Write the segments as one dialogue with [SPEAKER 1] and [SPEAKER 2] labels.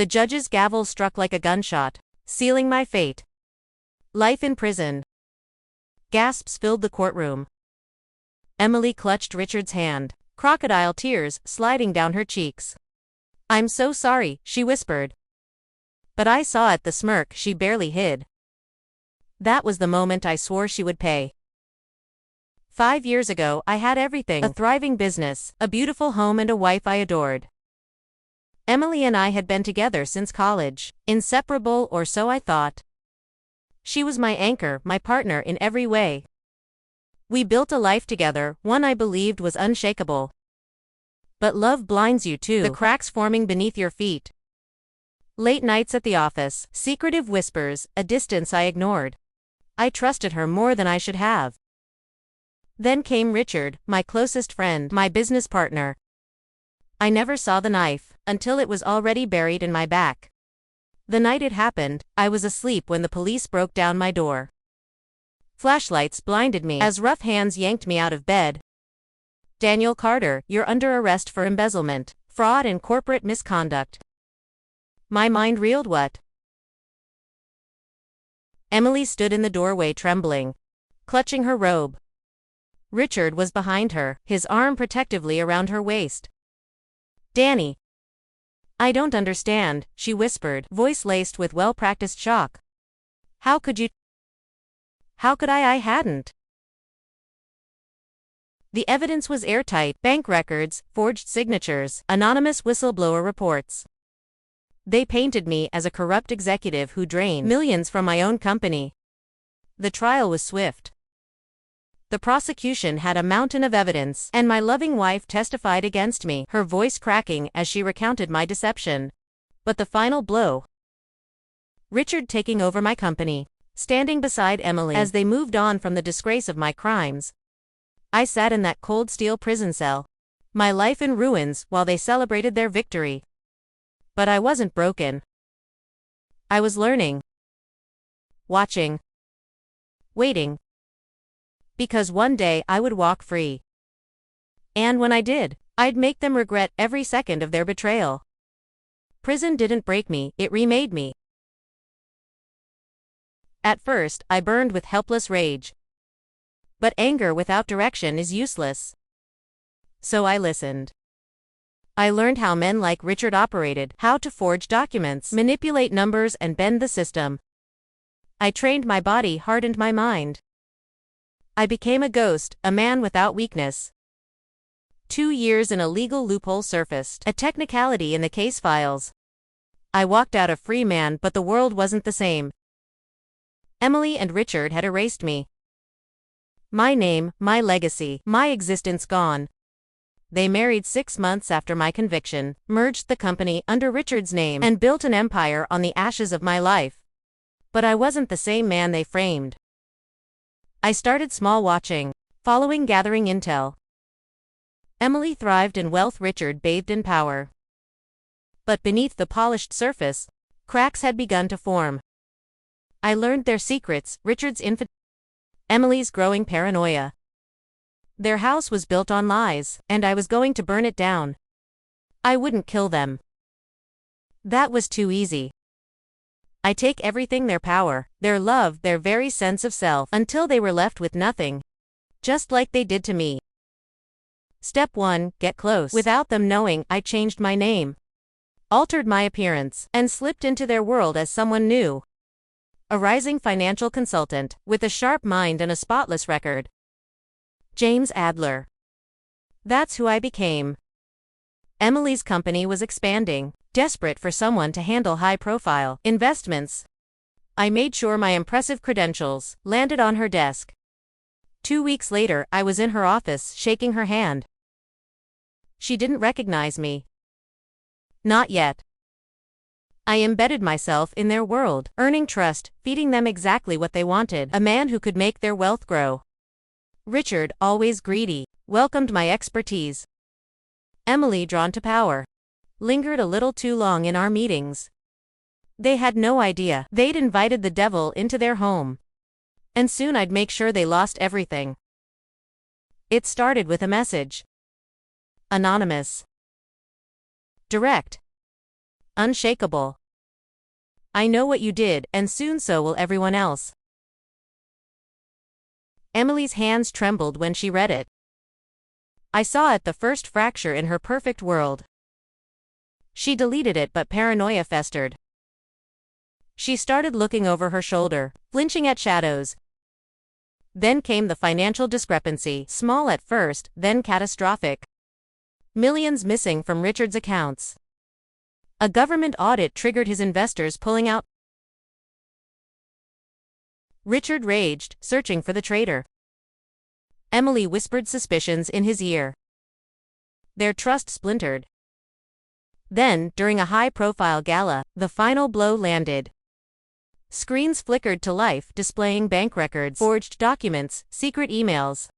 [SPEAKER 1] The judge's gavel struck like a gunshot, sealing my fate. Life in prison. Gasps filled the courtroom. Emily clutched Richard's hand, crocodile tears sliding down her cheeks. "I'm so sorry," she whispered. But I saw the smirk she barely hid. That was the moment I swore she would pay. 5 years ago, I had everything: a thriving business, a beautiful home, and a wife I adored. Emily and I had been together since college, inseparable, or so I thought. She was my anchor, my partner in every way. We built a life together, one I believed was unshakable. But love blinds you too, the cracks forming beneath your feet. Late nights at the office, secretive whispers, a distance I ignored. I trusted her more than I should have. Then came Richard, my closest friend, my business partner. I never saw the knife, until it was already buried in my back. The night it happened, I was asleep when the police broke down my door. Flashlights blinded me as rough hands yanked me out of bed. "Daniel Carter, you're under arrest for embezzlement, fraud, and corporate misconduct." My mind reeled. What? Emily stood in the doorway trembling, clutching her robe. Richard was behind her, his arm protectively around her waist. "Danny." "I don't understand," she whispered, voice laced with well-practiced shock. "How could you?" "How could I? I hadn't." The evidence was airtight: bank records, forged signatures, anonymous whistleblower reports. They painted me as a corrupt executive who drained millions from my own company. The trial was swift. The prosecution had a mountain of evidence, and my loving wife testified against me, her voice cracking as she recounted my deception. But the final blow: Richard taking over my company, standing beside Emily as they moved on from the disgrace of my crimes. I sat in that cold steel prison cell, my life in ruins, while they celebrated their victory. But I wasn't broken. I was learning. Watching. Waiting. Because one day I would walk free. And when I did, I'd make them regret every second of their betrayal. Prison didn't break me, it remade me. At first, I burned with helpless rage. But anger without direction is useless. So I listened. I learned how men like Richard operated, how to forge documents, manipulate numbers, and bend the system. I trained my body, hardened my mind. I became a ghost, a man without weakness. 2 years in a legal loophole surfaced, a technicality in the case files. I walked out a free man, but the world wasn't the same. Emily and Richard had erased me. My name, my legacy, my existence gone. They married 6 months after my conviction, merged the company under Richard's name, and built an empire on the ashes of my life. But I wasn't the same man they framed. I started small, watching, following, gathering intel. Emily thrived in wealth, Richard bathed in power. But beneath the polished surface, cracks had begun to form. I learned their secrets: Richard's infidelity, Emily's growing paranoia. Their house was built on lies, and I was going to burn it down. I wouldn't kill them. That was too easy. I take everything: their power, their love, their very sense of self, until they were left with nothing. Just like they did to me. Step 1, get close. Without them knowing, I changed my name, altered my appearance, and slipped into their world as someone new. A rising financial consultant, with a sharp mind and a spotless record. James Adler. That's who I became. Emily's company was expanding, desperate for someone to handle high-profile investments. I made sure my impressive credentials landed on her desk. 2 weeks later, I was in her office, shaking her hand. She didn't recognize me. Not yet. I embedded myself in their world, earning trust, feeding them exactly what they wanted: a man who could make their wealth grow. Richard, always greedy, welcomed my expertise. Emily, drawn to power, lingered a little too long in our meetings. They had no idea they'd invited the devil into their home. And soon I'd make sure they lost everything. It started with a message. Anonymous. Direct. unshakable. I know what you did, and soon so will everyone else. Emily's hands trembled when she read it. I saw it, the first fracture in her perfect world. She deleted it, but paranoia festered. She started looking over her shoulder, flinching at shadows. Then came the financial discrepancy, small at first, then catastrophic. Millions missing from Richard's accounts. A government audit triggered his investors pulling out. Richard raged, searching for the traitor. Emily whispered suspicions in his ear. Their trust splintered. Then, during a high-profile gala, the final blow landed. Screens flickered to life, displaying bank records, forged documents, secret emails.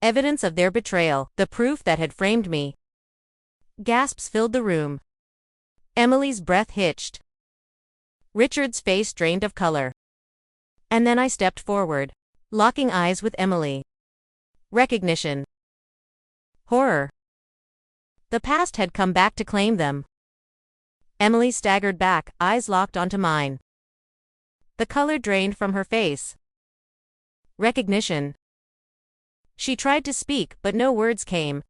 [SPEAKER 1] Evidence of their betrayal, the proof that had framed me. Gasps filled the room. Emily's breath hitched. Richard's face drained of color. And then I stepped forward, locking eyes with Emily. Recognition. Horror. The past had come back to claim them. Emily staggered back, eyes locked onto mine. The color drained from her face. Recognition. She tried to speak, but no words came.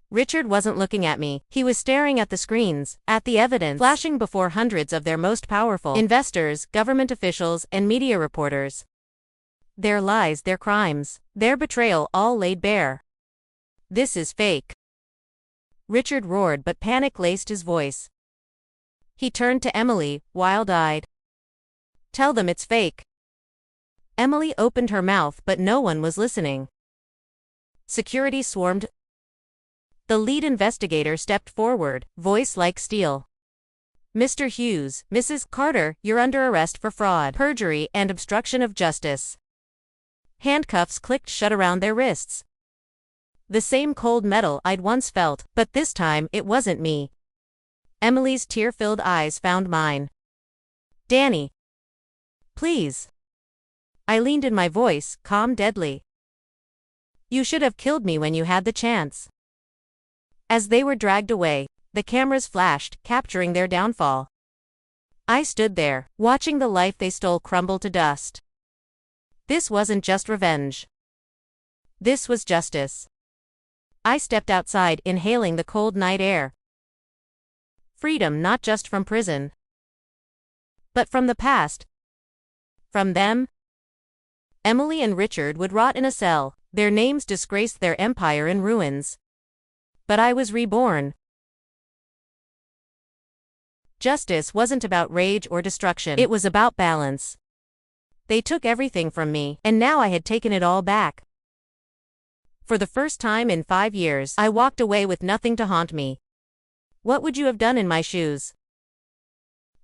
[SPEAKER 1] Richard wasn't looking at me, he was staring at the screens, at the evidence flashing before hundreds of their most powerful investors, government officials, and media reporters. Their lies, their crimes, their betrayal, all laid bare. This is fake. Richard roared, but panic laced his voice. He turned to Emily, wild-eyed. Tell them it's fake. Emily opened her mouth, but no one was listening. Security swarmed. The lead investigator stepped forward, voice like steel. Mr. Hughes, Mrs. Carter, you're under arrest for fraud, perjury, and obstruction of justice. Handcuffs clicked shut around their wrists. The same cold metal I'd once felt, but this time it wasn't me. Emily's tear-filled eyes found mine. Danny. Please. I leaned in, my voice, calm, deadly. You should have killed me when you had the chance. As they were dragged away, the cameras flashed, capturing their downfall. I stood there, watching the life they stole crumble to dust. This wasn't just revenge. This was justice. I stepped outside, inhaling the cold night air. Freedom, not just from prison, but from the past. From them. Emily and Richard would rot in a cell, their names disgraced, their empire in ruins. But I was reborn. Justice wasn't about rage or destruction, it was about balance. They took everything from me, and now I had taken it all back. For the first time in 5 years, I walked away with nothing to haunt me. What would you have done in my shoes?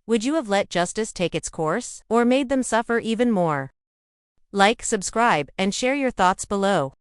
[SPEAKER 1] Would you have let justice take its course, or made them suffer even more? Like, subscribe, and share your thoughts below.